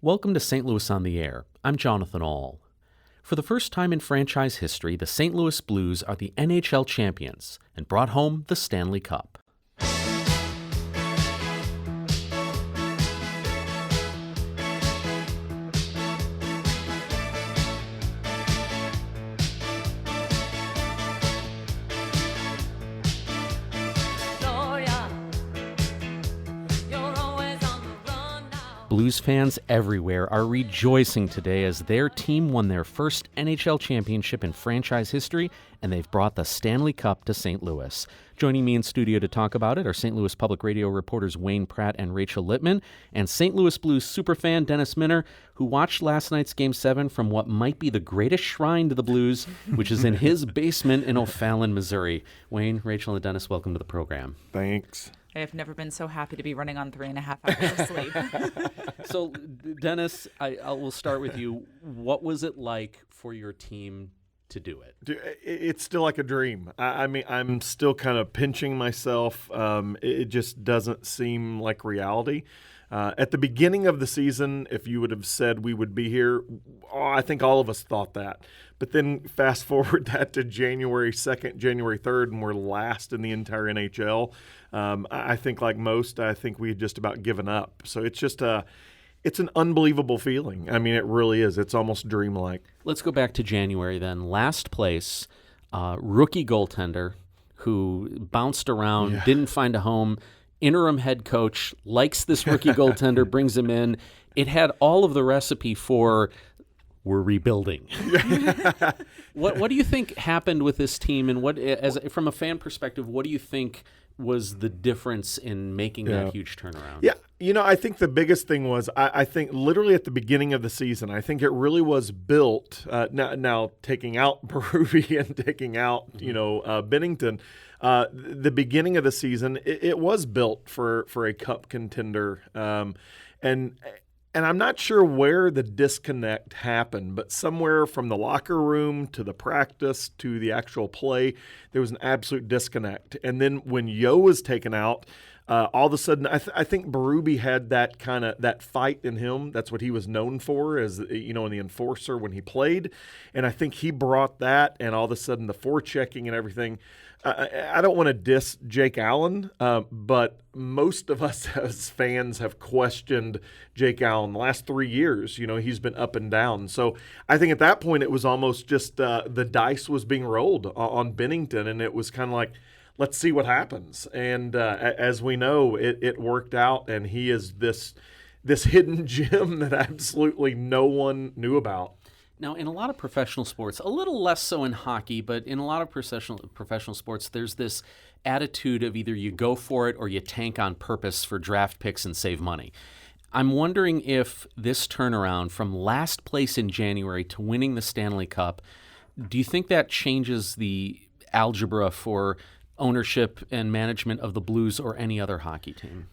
Welcome to St. Louis on the Air. I'm Jonathan Ahl. For the first time in franchise history, the St. Louis Blues are the NHL champions and brought home the Stanley Cup. Blues fans everywhere are rejoicing today as their team won their first NHL championship in franchise history, and they've brought the Stanley Cup to St. Louis. Joining me in studio to talk about it are St. Louis Public Radio reporters Wayne Pratt and Rachel Lippmann, and St. Louis Blues superfan Dennis Minner, who watched last night's Game 7 from what might be the greatest shrine to the Blues, which is in his basement in O'Fallon, Missouri. Wayne, Rachel, and Dennis, welcome to the program. Thanks. I have never been so happy to be running on 3.5 hours of sleep. So, Dennis, I will start with you. What was it like for your team to do it? It's still like a dream. I mean, I'm still kind of pinching myself. It just doesn't seem like reality. At the beginning of the season, if you would have said we would be here, I think all of us thought that. But then fast forward that to January 2nd, January 3rd, and we're last in the entire NHL. I think like most, I think we had just about given up. So it's just it's an unbelievable feeling. I mean, it really is. It's almost dreamlike. Let's go back to January then. Last place, rookie goaltender who bounced around, didn't find a home. Interim head coach likes this rookie goaltender, brings him in. It had all of the recipe for we're rebuilding. What do you think happened with this team, and from a fan perspective, what do you think was the difference in making that huge turnaround? Yeah, I think the biggest thing was I think literally at the beginning of the season, I think it really was built. Now taking out Berube and taking out Binnington. The beginning of the season, it was built for a cup contender, and I'm not sure where the disconnect happened, but somewhere from the locker room to the practice to the actual play, there was an absolute disconnect. And then when Yo was taken out, all of a sudden, I think Berube had that fight in him. That's what he was known for, as in the enforcer when he played. And I think he brought that, and all of a sudden the forechecking and everything. I don't want to diss Jake Allen, but most of us as fans have questioned Jake Allen the last 3 years. He's been up and down. So I think at that point it was almost just the dice was being rolled on Binnington, and it was kind of like, let's see what happens. And as we know, it worked out, and he is this hidden gem that absolutely no one knew about. Now, in a lot of professional sports, a little less so in hockey, but in a lot of professional sports, there's this attitude of either you go for it or you tank on purpose for draft picks and save money. I'm wondering if this turnaround from last place in January to winning the Stanley Cup, do you think that changes the algebra for ownership and management of the Blues or any other hockey team?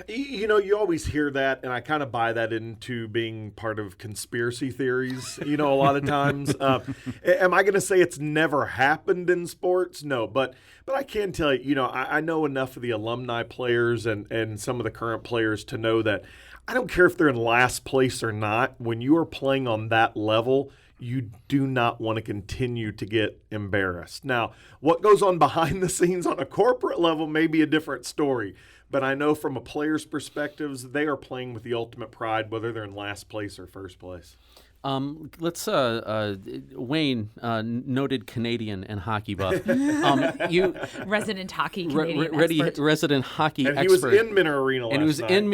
You always hear that, and I kind of buy that into being part of conspiracy theories, a lot of times. Am I going to say it's never happened in sports? No, but I can tell you, I know enough of the alumni players and some of the current players to know that I don't care if they're in last place or not. When you are playing on that level, you do not want to continue to get embarrassed. Now, what goes on behind the scenes on a corporate level may be a different story, but I know from a player's perspective, they are playing with the ultimate pride, whether they're in last place or first place. Let's Wayne, noted Canadian and hockey buff. You resident hockey Canadian expert. Resident hockey and expert. He was in Minner Arena last night. And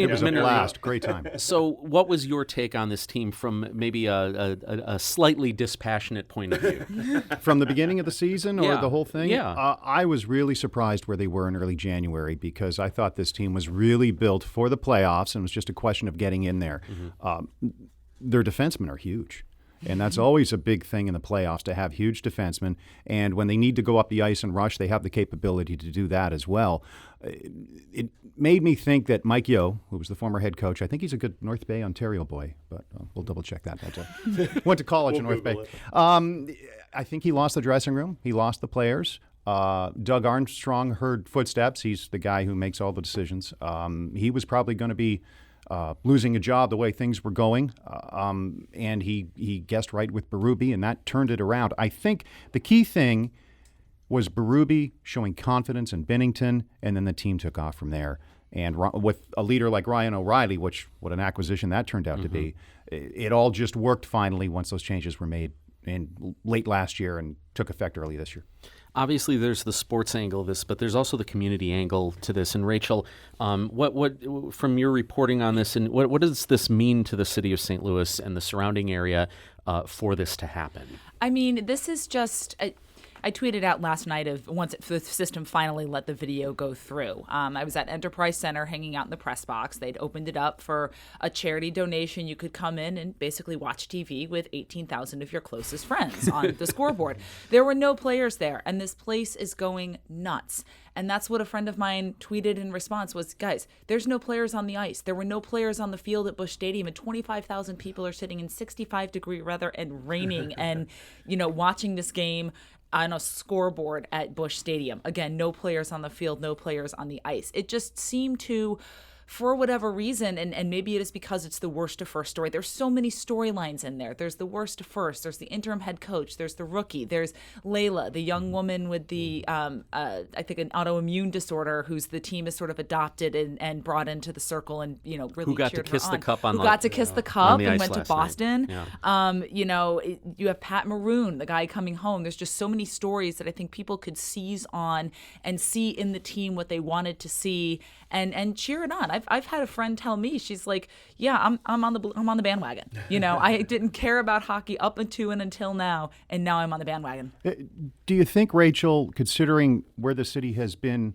he was in Minner Arena. Great time. So what was your take on this team from maybe a slightly dispassionate point of view? From the beginning of the season or the whole thing? Yeah. I was really surprised where they were in early January because I thought this team was really built for the playoffs and it was just a question of getting in there. Mm-hmm. Their defensemen are huge. And that's always a big thing in the playoffs, to have huge defensemen. And when they need to go up the ice and rush, they have the capability to do that as well. It made me think that Mike Yeo, who was the former head coach, I think he's a good North Bay, Ontario boy, but we'll double-check that. Went to college in North Bay. I think he lost the dressing room. He lost the players. Doug Armstrong heard footsteps. He's the guy who makes all the decisions. He was probably going to be losing a job the way things were going, and he guessed right with Berube, and that turned it around. I think the key thing was Berube showing confidence in Binnington, and then the team took off from there. And with a leader like Ryan O'Reilly, what an acquisition that turned out to be, it all just worked finally once those changes were made in late last year and took effect early this year. Obviously, there's the sports angle of this, but there's also the community angle to this. And Rachel, what from your reporting on this, and what does this mean to the city of St. Louis and the surrounding area for this to happen? I mean, this is just. I tweeted out last night of once the system finally let the video go through. I was at Enterprise Center hanging out in the press box. They'd opened it up for a charity donation. You could come in and basically watch TV with 18,000 of your closest friends on the scoreboard. There were no players there, and this place is going nuts. And that's what a friend of mine tweeted in response was, guys, there's no players on the ice. There were no players on the field at Busch Stadium, and 25,000 people are sitting in 65-degree weather and raining and, watching this game on a scoreboard at Busch Stadium. Again, no players on the field, no players on the ice. It just seemed to, for whatever reason, and maybe it is because it's the worst to first story. There's so many storylines in there. There's the worst to first. There's the interim head coach. There's the rookie. There's Layla, the young woman with the, I think, an autoimmune disorder, who's the team has sort of adopted and brought into the circle and, really who got to kiss the cup on who got to kiss the cup and went to Boston. Yeah. You have Pat Maroon, the guy coming home. There's just so many stories that I think people could seize on and see in the team what they wanted to see and cheer it on. I've had a friend tell me, she's like, yeah, I'm on the bandwagon. I didn't care about hockey up until now, and now I'm on the bandwagon. Do you think, Rachel, considering where the city has been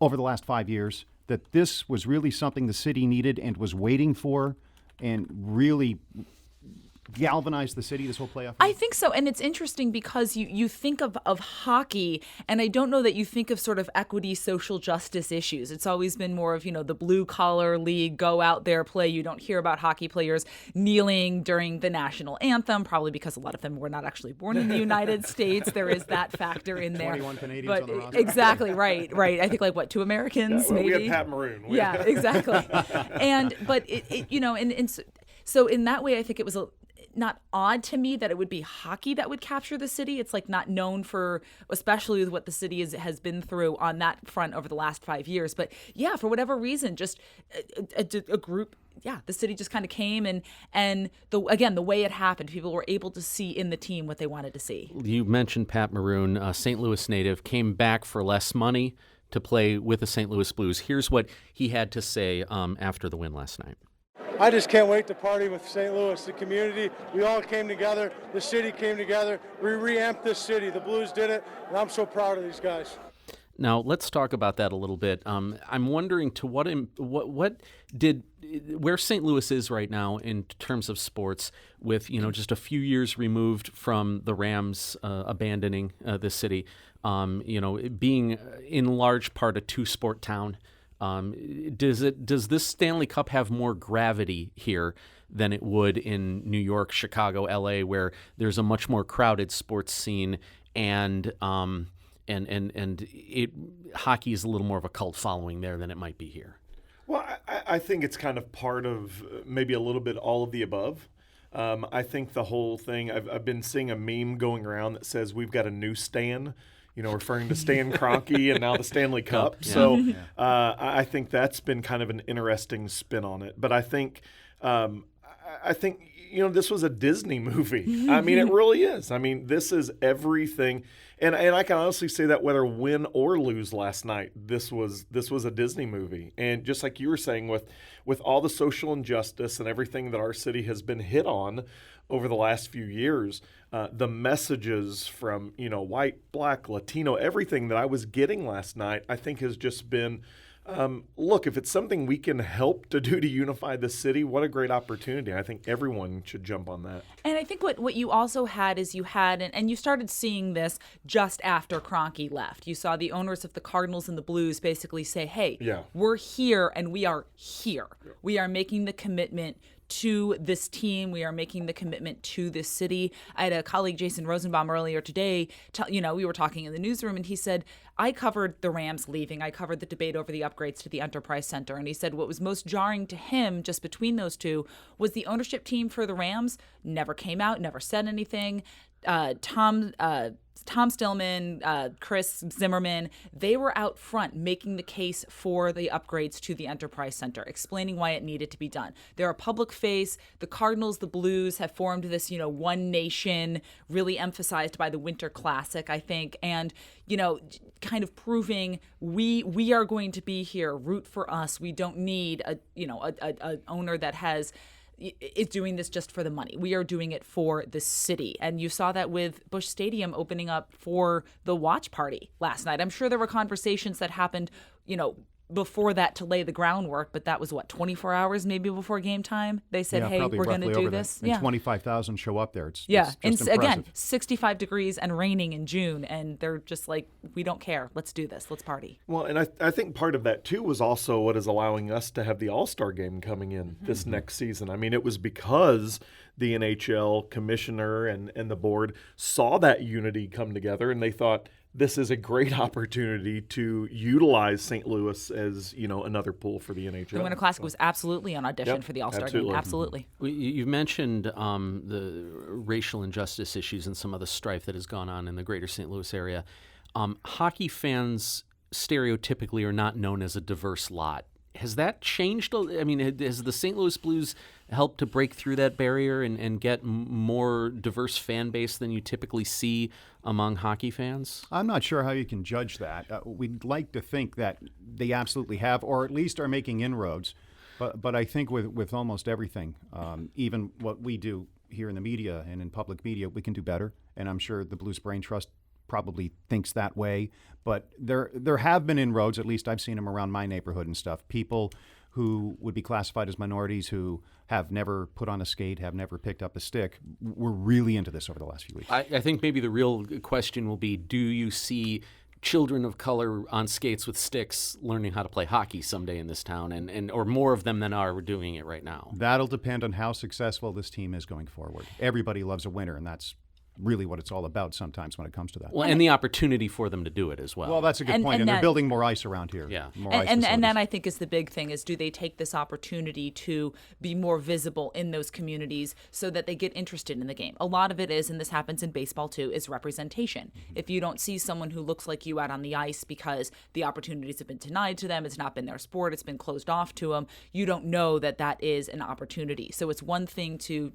over the last 5 years, that this was really something the city needed and was waiting for and really galvanized the city this whole playoff? I think so. And it's interesting because you think of hockey, and I don't know that you think of sort of equity, social justice issues. It's always been more of, the blue collar league, go out there, play. You don't hear about hockey players kneeling during the national anthem, probably because a lot of them were not actually born in the United States. There is that factor in there. 21 Canadians on the roster. Exactly, right. I think 2 Americans, maybe. We had Pat Maroon. Yeah, exactly. So in that way, I think it was not odd to me that it would be hockey that would capture the city. It's not known for, especially with what the city has been through on that front over the last 5 years. But yeah, for whatever reason, just a group, the city just kind of came and the way it happened, people were able to see in the team what they wanted to see. You mentioned Pat Maroon, a St. Louis native, came back for less money to play with the St. Louis Blues. Here's what he had to say after the win last night. I just can't wait to party with St. Louis, the community. We all came together. The city came together. We reamped this city. The Blues did it, and I'm so proud of these guys. Now, let's talk about that a little bit. I'm wondering to what did where St. Louis is right now in terms of sports with, just a few years removed from the Rams abandoning the city, being in large part a two-sport town. Does this Stanley Cup have more gravity here than it would in New York, Chicago, LA, where there's a much more crowded sports scene and hockey is a little more of a cult following there than it might be here? Well, I think it's kind of part of maybe a little bit all of the above. I think the whole thing, I've been seeing a meme going around that says we've got a new Stan, referring to Stan Kroenke and now the Stanley Cup. Yeah. So I think that's been kind of an interesting spin on it. But I think this was a Disney movie. I mean, it really is. I mean, this is everything. And I can honestly say that whether win or lose last night, this was a Disney movie. And just like you were saying, with all the social injustice and everything that our city has been hit on over the last few years, the messages from white, black, Latino, everything that I was getting last night, I think has just been, look, if it's something we can help to do to unify the city, what a great opportunity. I think everyone should jump on that. And I think what you also had is and you started seeing this just after Kroenke left. You saw the owners of the Cardinals and the Blues basically say, hey, we're here and we are here. Yeah. We are making the commitment to this team. We are making the commitment to this city. I had a colleague, Jason Rosenbaum, earlier today. We were talking in the newsroom, and he said, I covered the Rams leaving. I covered the debate over the upgrades to the Enterprise Center. And he said what was most jarring to him just between those two was the ownership team for the Rams never came out, never said anything. Tom Stillman, Chris Zimmerman, they were out front making the case for the upgrades to the Enterprise Center, explaining why it needed to be done. They're a public face. The Cardinals, the Blues have formed this, one nation, really emphasized by the Winter Classic, I think, and, kind of proving we are going to be here, root for us. We don't need a owner that is doing this just for the money. We are doing it for the city. And you saw that with Busch Stadium opening up for the watch party last night. I'm sure there were conversations that happened, before that to lay the groundwork, but that was 24 hours maybe before game time. They said, hey, we're going to do this. And 25,000 show up there. It's and just again, 65 degrees and raining in June, and they're just like, we don't care. Let's do this. Let's party. Well, and I think part of that, too, was also what is allowing us to have the All-Star game coming in this next season. I mean, it was because the NHL commissioner and the board saw that unity come together, and they thought, this is a great opportunity to utilize St. Louis as, another pool for the NHL. The Winter Classic was absolutely on audition for the All-Star game. Absolutely. You've mentioned the racial injustice issues and some of the strife that has gone on in the greater St. Louis area. Hockey fans stereotypically are not known as a diverse lot. Has that changed? I mean, has the St. Louis Blues helped to break through that barrier and get more diverse fan base than you typically see among hockey fans? I'm not sure how you can judge that. We'd like to think that they absolutely have, or at least are making inroads. But I think with almost everything, even what we do here in the media and in public media, we can do better. And I'm sure the Blues Brain Trust probably thinks that way. But there have been inroads, at least I've seen them around my neighborhood and stuff. People who would be classified as minorities who have never put on a skate, have never picked up a stick, were really into this over the last few weeks. I think maybe the real question will be, do you see children of color on skates with sticks learning how to play hockey someday in this town, and or more of them than are doing it right now? That'll depend on how successful this team is going forward. Everybody loves a winner, and that's really what it's all about sometimes when it comes to that. Well, and the opportunity for them to do it as well. Well, that's a good point. And they're building more ice around here. Yeah. And that, I think, is the big thing, is do they take this opportunity to be more visible in those communities so that they get interested in the game? A lot of it is, and this happens in baseball too, is representation. If you don't see someone who looks like you out on the ice because the opportunities have been denied to them, it's not been their sport, it's been closed off to them, you don't know that that is an opportunity. So it's one thing to,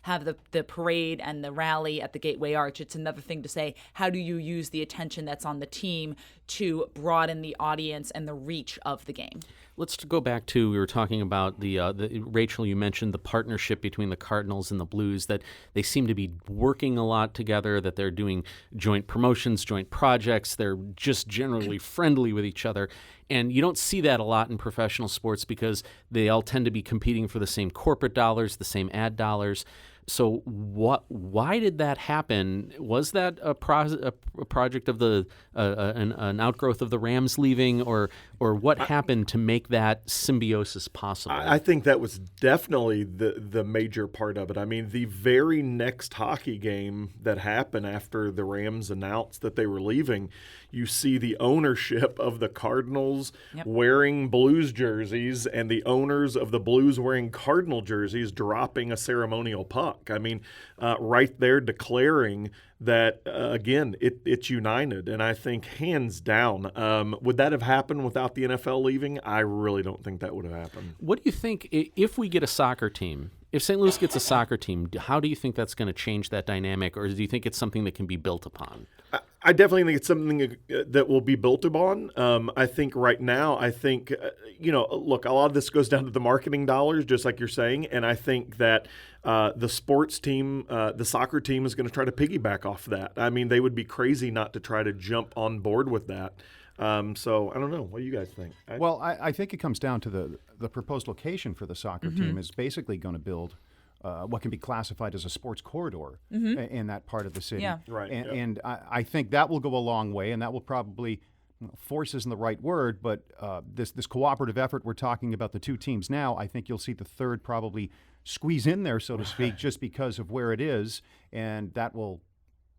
have the parade and the rally at the Gateway Arch. It's another thing to say, how do you use the attention that's on the team to broaden the audience and the reach of the game? Let's go back to, we were talking about the Rachel, you mentioned the partnership between the Cardinals and the Blues, that they seem to be working a lot together, that they're doing joint promotions, joint projects, they're just generally friendly with each other. And you don't see that a lot in professional sports because they all tend to be competing for the same corporate dollars, the same ad dollars. So why did that happen? Was that a project of an outgrowth of the Rams leaving, or what happened to make that symbiosis possible? I think that was definitely the major part of it. I mean, the very next hockey game that happened after the Rams announced that they were leaving, you see the ownership of the Cardinals wearing Blues jerseys and the owners of the Blues wearing Cardinal jerseys dropping a ceremonial puck. I mean, right there declaring that, again, it's united. And I think hands down, would that have happened without the NFL leaving? I really don't think that would have happened. What do you think, if we get a soccer team, if St. Louis gets a soccer team, how do you think that's going to change that dynamic, or do you think it's something that can be built upon? I definitely think it's something that will be built upon. I think right now, look, a lot of this goes down to the marketing dollars, just like you're saying, and I think that the sports team, the soccer team, is going to try to piggyback off that. I mean, they would be crazy not to try to jump on board with that. So I don't know. What do you guys think? Well, I think it comes down to the proposed location for the soccer team is basically going to build what can be classified as a sports corridor in that part of the city. Yeah. Right. And I think that will go a long way, and that will probably, force isn't the right word, but this cooperative effort we're talking about, the two teams now, I think you'll see the third probably squeeze in there, so to speak, just because of where it is, and that will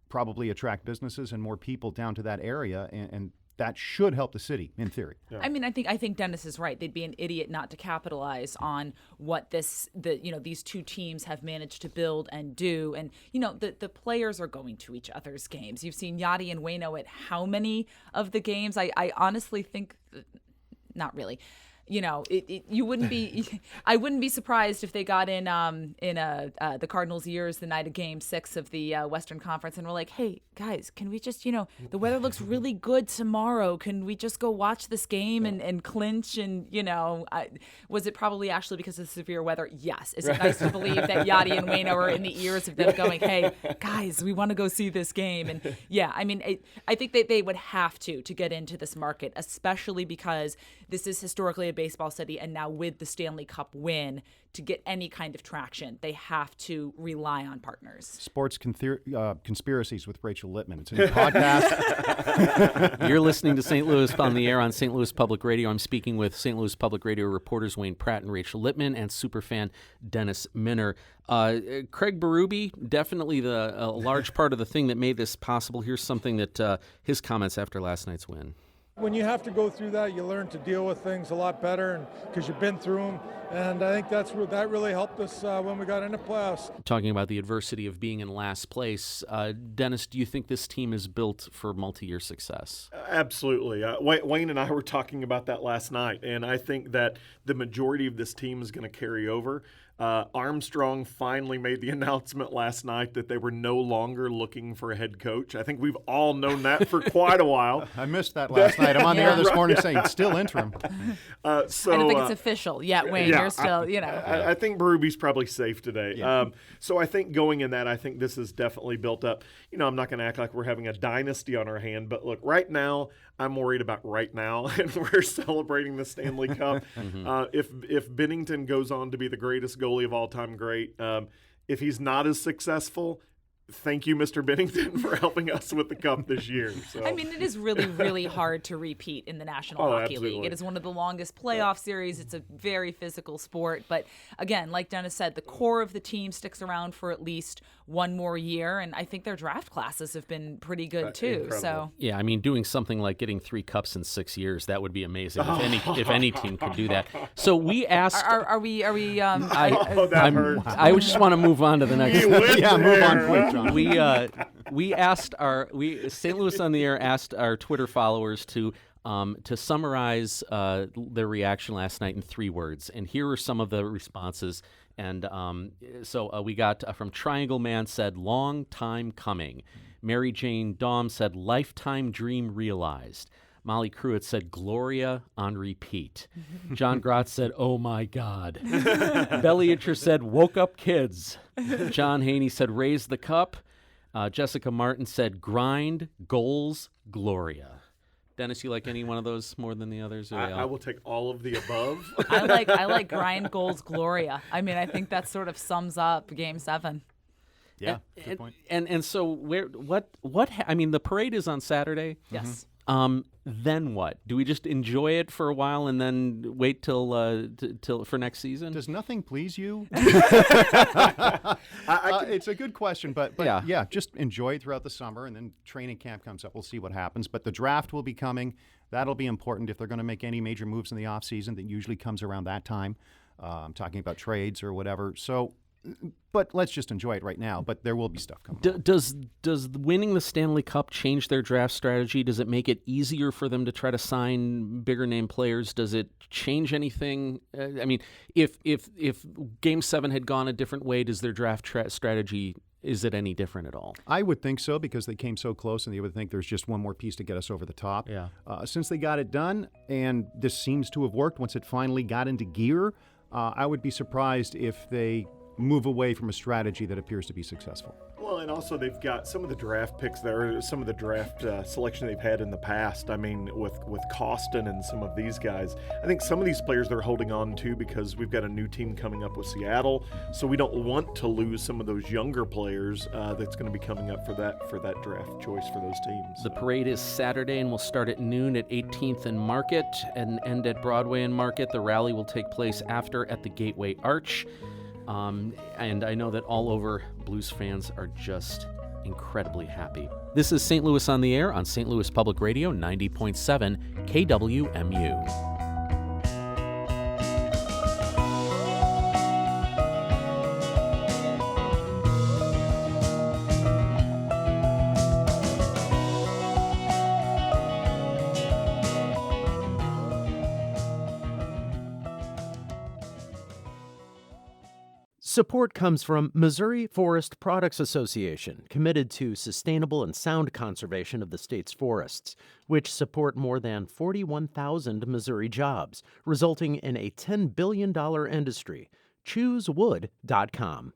probably attract businesses and more people down to that area, and that should help the city, in theory. Yeah. I mean, I think Dennis is right. They'd be an idiot not to capitalize on what these two teams have managed to build and do. And, the players are going to each other's games. You've seen Yadi and Waino at how many of the games? I honestly think not really. You wouldn't be. I wouldn't be surprised if they got in the Cardinals' ears the night of Game 6 of the Western Conference, and were like, "Hey guys, can we just, the weather looks really good tomorrow. Can we just go watch this game and clinch?" And was it probably actually because of the severe weather? Yes. Is it nice to believe that Yadi and Waino are in the ears of them going, "Hey guys, we want to go see this game"? And yeah, I mean, I think that they would have to get into this market, especially because this is historically a baseball city, and now with the Stanley Cup win, to get any kind of traction, they have to rely on partners. Sports Conspiracies with Rachel Lippmann. It's a new podcast. You're listening to St. Louis on the air on St. Louis Public Radio. I'm speaking with St. Louis Public Radio reporters Wayne Pratt and Rachel Lippmann and Superfan Dennis Minner. Craig Berube, definitely a large part of the thing that made this possible. Here's something that his comments after last night's win. When you have to go through that, you learn to deal with things a lot better, and because you've been through them. And I think that really helped us when we got into playoffs. Talking about the adversity of being in last place, Dennis, do you think this team is built for multi-year success? Absolutely. Wayne and I were talking about that last night, and I think that the majority of this team is going to carry over. Armstrong finally made the announcement last night that they were no longer looking for a head coach. I think we've all known that for quite a while. I missed that last night. I'm on the air this morning saying it's still interim. I don't think it's official yet, Wayne. You're still, I think Berube's probably safe today. Yeah. So I think going in that, I think this is definitely built up. I'm not going to act like we're having a dynasty on our hand, but look, right now, I'm worried about right now, and we're celebrating the Stanley Cup. If Bennington goes on to be the greatest goalie of all time, great. If he's not as successful, thank you, Mr. Bennington, for helping us with the Cup this year. So. I mean, it is really, really hard to repeat in the National Hockey League. It is one of the longest playoff series. It's a very physical sport. But again, like Dennis said, the core of the team sticks around for at least one more year. And I think their draft classes have been pretty good, too. Incredible. So yeah, I mean, doing something like getting 3 cups in 6 years, that would be amazing if any team could do that. So we asked... Are we... that hurts. I just want to move on to the next... Move on quick, John. We asked St. Louis on the Air asked our Twitter followers to summarize their reaction last night in 3 words, and here are some of the responses. And so we got from Triangle Man said, "Long time coming." Mary Jane Daum said, "Lifetime dream realized." Molly Cruitt said, "Gloria on repeat." John Grotz said, "Oh my God." Belly Itcher said, "Woke up kids." John Haney said, "Raise the cup." Jessica Martin said, "Grind, goals, Gloria." Dennis, you like any one of those more than the others? I will take all of the above. I like grind, goals, Gloria. I mean, I think that sort of sums up Game 7. Yeah, good point. And so I mean, the parade is on Saturday. Yes. Then what? Do we just enjoy it for a while and then wait till for next season? Does nothing please you? It's a good question, but yeah, just enjoy it throughout the summer, and then training camp comes up. We'll see what happens. But the draft will be coming. That'll be important if they're going to make any major moves in the offseason. That usually comes around that time. I'm talking about trades or whatever. So. But let's just enjoy it right now. But there will be stuff coming. Does winning the Stanley Cup change their draft strategy? Does it make it easier for them to try to sign bigger name players? Does it change anything? I mean, if Game 7 had gone a different way, does their draft strategy, is it any different at all? I would think so, because they came so close, and they would think there's just one more piece to get us over the top. Yeah. Since they got it done, and this seems to have worked once it finally got into gear, I would be surprised if they move away from a strategy that appears to be successful. Well, and also they've got some of the draft picks there, some of the draft selection they've had in the past. I mean, with Costin and some of these guys, I think some of these players they're holding on to because we've got a new team coming up with Seattle, so we don't want to lose some of those younger players that's going to be coming up for that draft choice for those teams. The parade is Saturday and will start at noon at 18th and Market and end at Broadway and Market. The rally will take place after at the Gateway Arch. And I know that all over Blues fans are just incredibly happy. This is St. Louis on the Air on St. Louis Public Radio 90.7 KWMU. Support comes from Missouri Forest Products Association, committed to sustainable and sound conservation of the state's forests, which support more than 41,000 Missouri jobs, resulting in a $10 billion industry. ChooseWood.com.